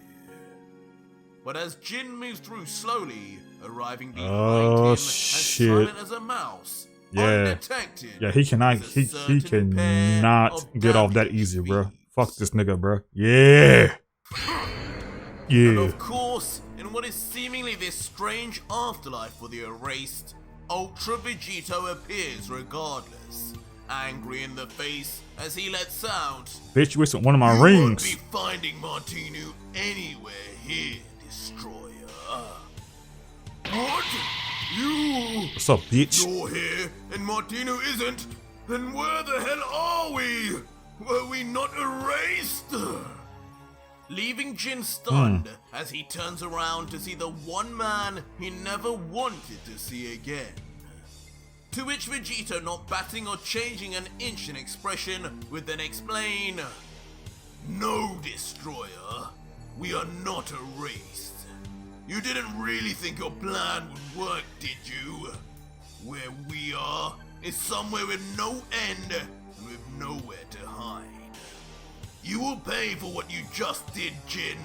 But as Giin moves through slowly, arriving behind him as silent as a mouse, undetected, Yeah, he cannot is a he certain cannot pair of get off that damaged easy, bro. feet. Fuck this nigga, bro. Yeah. And Yeah. of course, in what is seemingly this strange afterlife for the erased, Ultra Vegito appears regardless, angry in the face as he lets out, Bitch, you wasted one of my "You won't rings. be finding Martinu anywhere here, Destroyer." What? You? What's up, bitch? You're here, and Martinu isn't? Then where the hell are we? Were we not erased? Leaving Giin stunned as he turns around to see the one man he never wanted to see again. To which Vegito, not batting or changing an inch in expression, would then explain, "No, Destroyer. we are not a race. You didn't really think your plan would work, did you? Where we are is somewhere with no end and with nowhere to hide. You will pay for what you just did, Giin.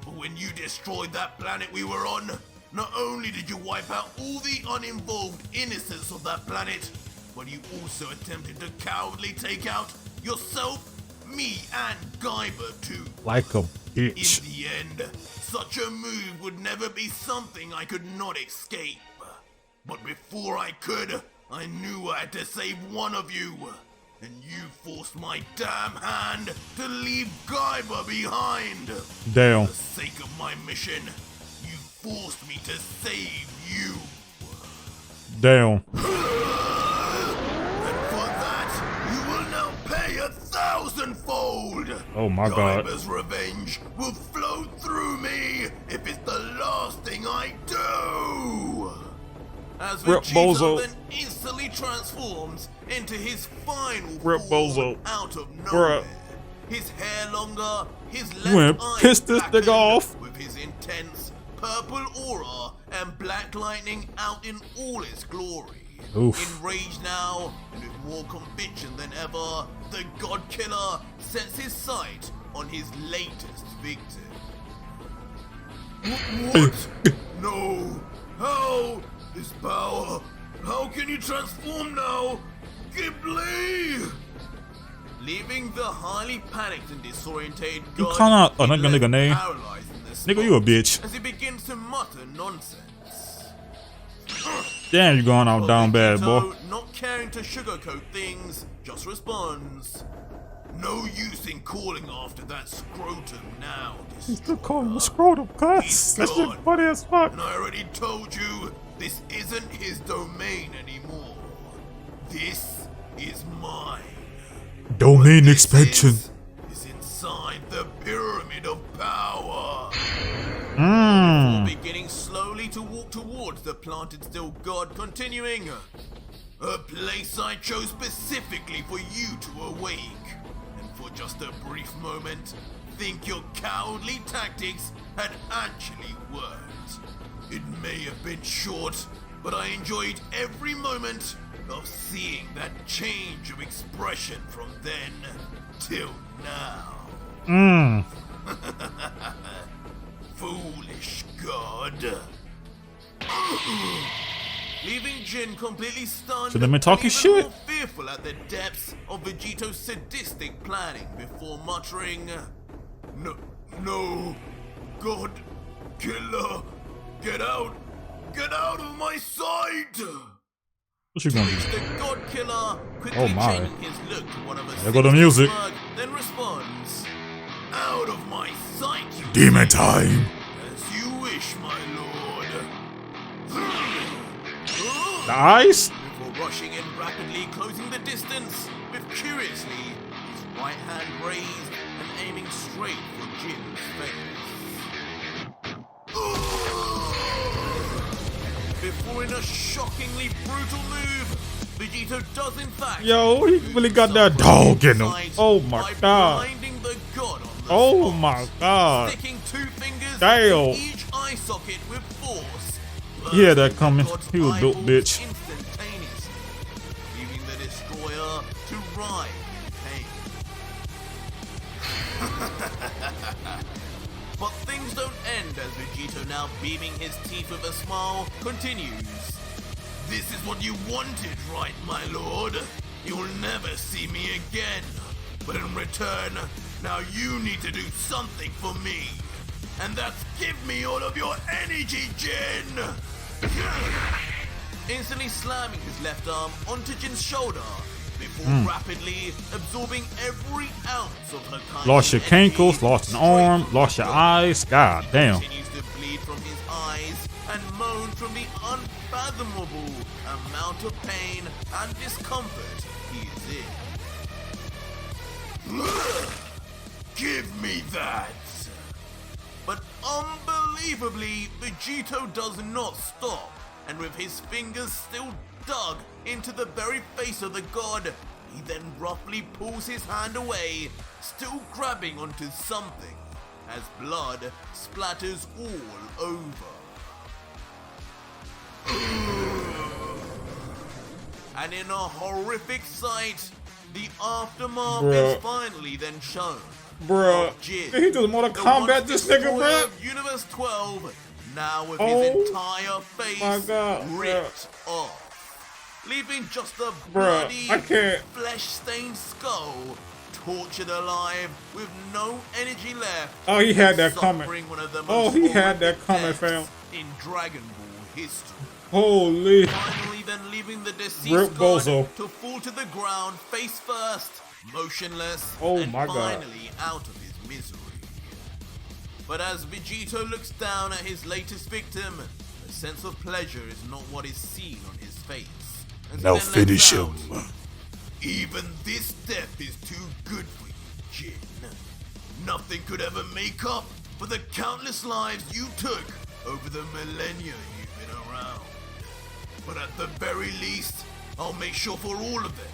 But when you destroyed that planet we were on, not only did you wipe out all the uninvolved innocents of that planet, but you also attempted to cowardly take out yourself, me, and Gaiba too. Like a In bitch. the end, such a move would never be something I could not escape. But before I could, I knew I had to save one of you. And you forced my damn hand to leave Gaiba behind. Damn. For the sake of my mission, you forced me to save you. Damn. And for that, you will now pay 1,000-fold. Oh my God. Gaiba's revenge will flow through me if it's the last thing I do. As Rip Vegito Bozo. then instantly transforms into his final Rip form Bozo. out of Bruh. nowhere. His hair longer, his left You ain't eye pissed this nigga blackened, off. with his intense purple aura and black lightning out in all its glory. Oof. Enraged now, and with more conviction than ever, the God Killer sets his sight on his latest victim. What? No! How? This power? How can you transform now? Ghibli! Leaving the highly panicked and disorientated You God call out a Ghibli nigga name? paralyzed in the Nigga, you a spot bitch. as he begins to mutter nonsense. Damn, you going out down bad, boy. Vegito, not caring to sugarcoat things, just responds. No use in calling after that scrotum now. Still calling him a scrotum, cuz. That shit funny as fuck. And I already told you, this isn't his domain anymore. This is mine. Domain This expansion. is inside the pyramid of power. Mmm. Beginning slowly to walk towards the planted still god, continuing. A place I chose specifically for you to awake. And for just a brief moment, think your cowardly tactics had actually worked. It may have been short, but I enjoyed every moment of seeing that change of expression from then till now. Mmm. Foolish god. Leaving Giin completely stunned, Should've been talking and even shit. more fearful at the depths of Vegito's sadistic planning before muttering, No, God, Killer, get out of my sight! What you gonna Which do? the God Killer, quickly Oh my. changing his look to one of a There go the sinister music. slug, then responds, Out of my sight, you Demon time. as you wish, my lord. The eyes? Before rushing in rapidly, closing the distance, with curiously, his right hand raised and aiming straight for Jin's face. Before in a shockingly brutal move, Vegito does in fact. Yo, he really got that dog in him. Oh my God. Blinding the god on the Oh spot, my God. sticking two fingers Damn. in each eye socket with force. He had that coming. God's He was a dope eyeballs bitch. Instantaneously, leaving the destroyer to writhe in pain. But things don't end as Vegito, now beaming his teeth with a smile, continues. This is what you wanted, right, my lord? You'll never see me again. But in return, now you need to do something for me. And that's give me all of your energy, Giin! Instantly slamming his left arm onto Jin's shoulder, before rapidly absorbing every ounce of her kind. Lost your cankles, lost an arm, lost your eyes. God damn. Continues to bleed from his eyes and moan from the unfathomable amount of pain and discomfort he is in. Give me that! But unbelievably, Vegito does not stop, and with his fingers still dug into the very face of the god, he then roughly pulls his hand away, still grabbing onto something, as blood splatters all over. And in a horrific sight, the aftermath is finally then shown. Bruh, Giin, he just Mortal Kombat this nigga, bruh. Universe 12, now with his entire face ripped off, leaving just a bloody, flesh-stained skull, tortured alive with no energy left. Oh, he had that coming. Oh, he had that coming, fam. In Dragon Ball history. Holy. Finally then leaving the deceased god to fall to the ground face first, motionless, and finally out of his misery. But as Vegito looks down at his latest victim, a sense of pleasure is not what is seen on his face. Now finish him. Even this death is too good for you, Giin. Nothing could ever make up for the countless lives you took over the millennia you've been around. But at the very least, I'll make sure for all of them,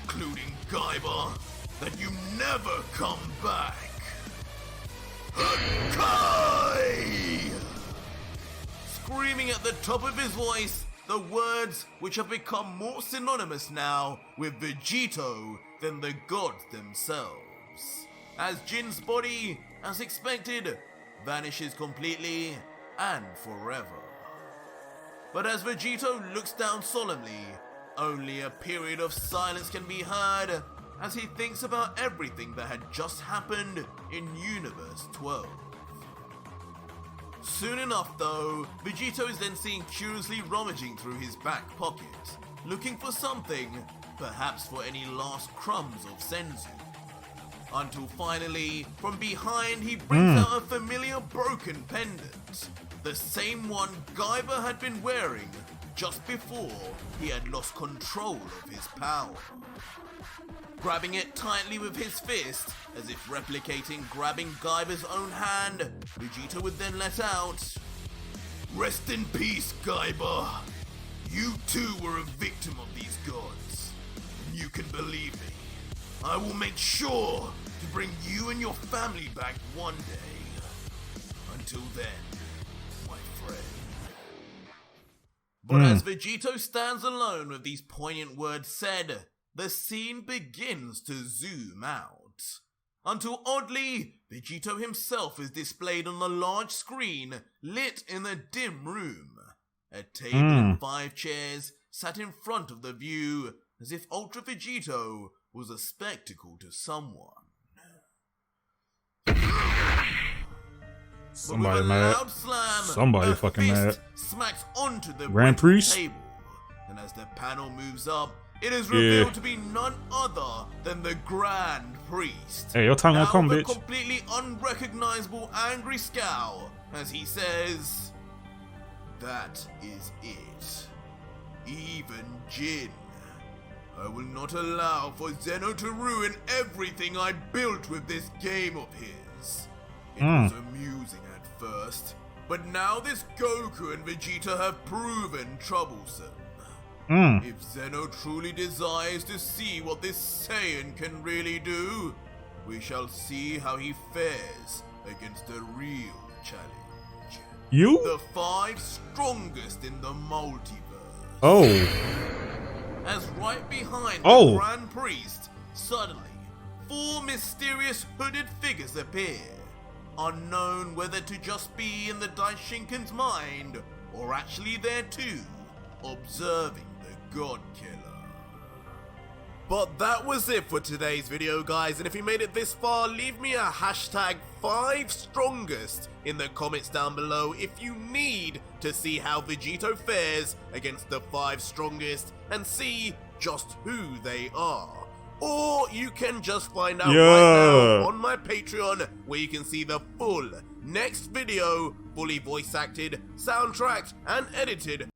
including Gaiba, that you never come back. Kai! Screaming at the top of his voice, the words which have become more synonymous now with Vegito than the gods themselves. As Jin's body, as expected, vanishes completely and forever. But as Vegito looks down solemnly, only a period of silence can be heard as he thinks about everything that had just happened in Universe 12. Soon enough though, Vegito is then seen curiously rummaging through his back pocket, looking for something, perhaps for any last crumbs of senzu. Until finally, from behind he brings out a familiar broken pendant, the same one Gaiba had been wearing just before he had lost control of his power. Grabbing it tightly with his fist, as if replicating grabbing Gaiba's own hand, Vegito would then let out, "Rest in peace, Gaiba. You too were a victim of these gods. And you can believe me, I will make sure to bring you and your family back one day. Until then, my friend." But as Vegito stands alone with these poignant words said, the scene begins to zoom out. Until oddly, Vegito himself is displayed on a large screen lit in a dim room. A table and 5 chairs sat in front of the view, as if Ultra Vegito was a spectacle to someone. Somebody mad. Slam, Somebody fucking mad. Smacks onto the Grand Priest table, and as the panel moves up, it is revealed to be none other than the Grand Priest. Hey, your time gonna come, bitch. A completely unrecognizable angry scowl as he says, "That is it. Even Giin. I will not allow for Zeno to ruin everything I built with this game of his. It was amusing at first, but now this Goku and Vegeta have proven troublesome. If Zeno truly desires to see what this Saiyan can really do, we shall see how he fares against a real challenge. The 5 strongest in the multiverse." As right behind the Grand Priest, suddenly, 4 mysterious hooded figures appear, unknown whether to just be in the Daishinkan's mind or actually there too, observing the God Killer. But that was it for today's video, guys, and if you made it this far, leave me a hashtag 5strongest in the comments down below if you need to see how Vegito fares against the 5 strongest and see just who they are. Or you can just find out right now on my Patreon, where you can see the full next video, fully voice acted, soundtracked, and edited.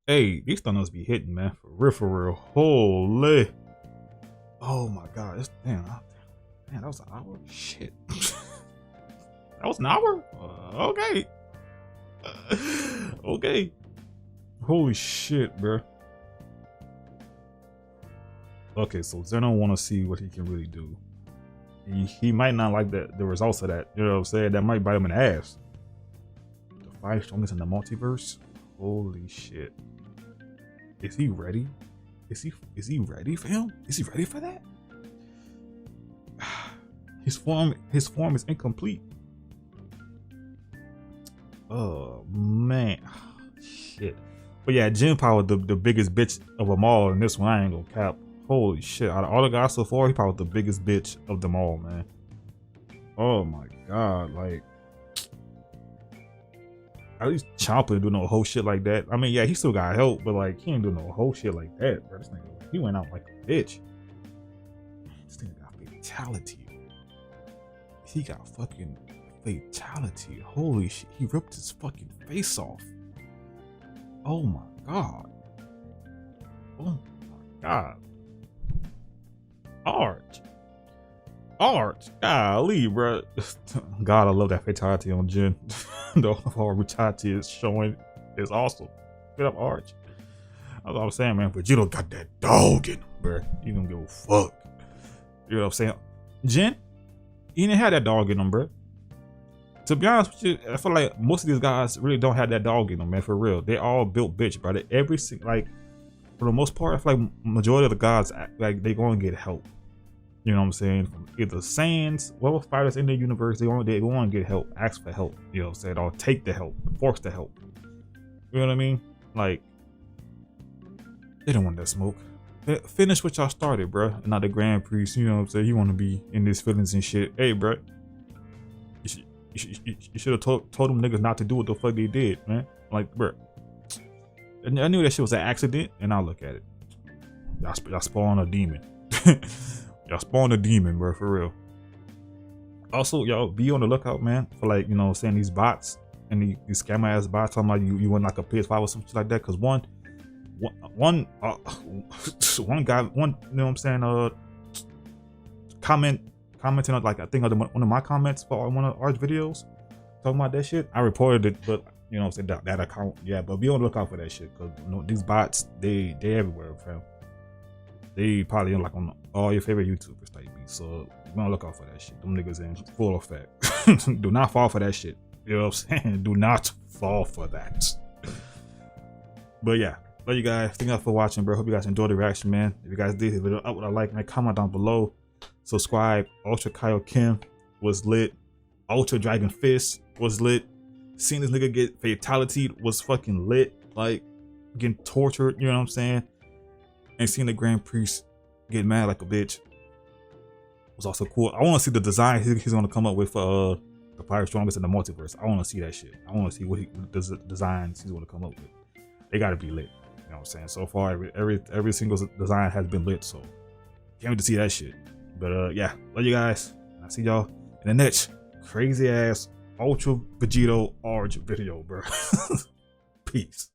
Hey, these thumbnails be hitting, man. For real, for real. Holy. Oh my god. Damn, that was an hour? Shit. That was an hour? Okay. Okay. Holy shit, bro. Okay, so Zeno want to see what he can really do. he might not like the results of that. You know what I'm saying? That might bite him in the ass. The 5 strongest in the multiverse. Holy shit! Is he ready? Is he ready for him? Is he ready for that? His form is incomplete. Oh man, shit. But yeah, Giin powered the biggest bitch of them all in this one. I ain't gonna cap. Holy shit! Out of all the guys so far, he powered the biggest bitch of them all, man. Oh my god, like at least Chomper didn't do no whole shit like that. I mean, yeah, he still got help, but like he ain't do no whole shit like that, bro. This nigga, he went out like a bitch. This nigga got fatality. He got fucking fatality. Holy shit, he ripped his fucking face off. Oh my god. Oh my god. Arch, golly, bro. God, I love that fatality on Giin. The whole brutality is showing is awesome. Get up, Arch. That's what I'm saying, man. Vegito got that dog in him, bro. You don't give a fuck. You know what I'm saying? Giin, he didn't have that dog in him, bro. To be honest with you, I feel like most of these guys really don't have that dog in them, man. For real, they all built bitch, bro. Every like, for the most part, I feel like majority of the guys like they gonna get help. You know what I'm saying? From either Saiyans, whatever fighters in the universe, they want to get help, ask for help. You know what I'm saying? Or take the help, force the help. You know what I mean? Like, they don't want that smoke. Finish what y'all started, bro. And not the Grand Priest. You know what I'm saying? You want to be in these feelings and shit. Hey, bro. You should have told them niggas not to do what the fuck they did, man. Like, bro. I knew that shit was an accident, and I'll look at it. Y'all spawned a demon. Y'all spawned a demon, bro, for real. Also, y'all be on the lookout, man, for like, you know, saying these bots and these scammer ass bots talking about you win like a PS5 or some shit like that. Cause one guy, you know what I'm saying, commenting on, like, I think one of my comments for one of our videos talking about that shit. I reported it, but you know what I'm saying, that account, yeah. But be on the lookout for that shit, cause you know, these bots, they everywhere, fam. They probably like on all your favorite YouTubers type beats. So be on the lookout for that shit. Them niggas in full effect. Do not fall for that shit. You know what I'm saying? Do not fall for that. But yeah, love you guys. Thank you guys for watching, bro. Hope you guys enjoyed the reaction, man. If you guys did, hit the video up with a like, man. Comment down below. Subscribe. Ultra Kyle Kim was lit. Ultra Dragon Fist was lit. Seeing this nigga get fatality was fucking lit. Like, getting tortured, you know what I'm saying? And seeing the Grand Priest get mad like a bitch was also cool. I want to see the design he's going to come up with for the 5 strongest in the multiverse. I want to see that shit. I want to see what designs he's going to come up with. They got to be lit. You know what I'm saying? So far, every single design has been lit. So can't wait to see that shit. But yeah, love you guys. I'll see y'all in the next crazy ass Ultra Vegito Arch video, bro. Peace.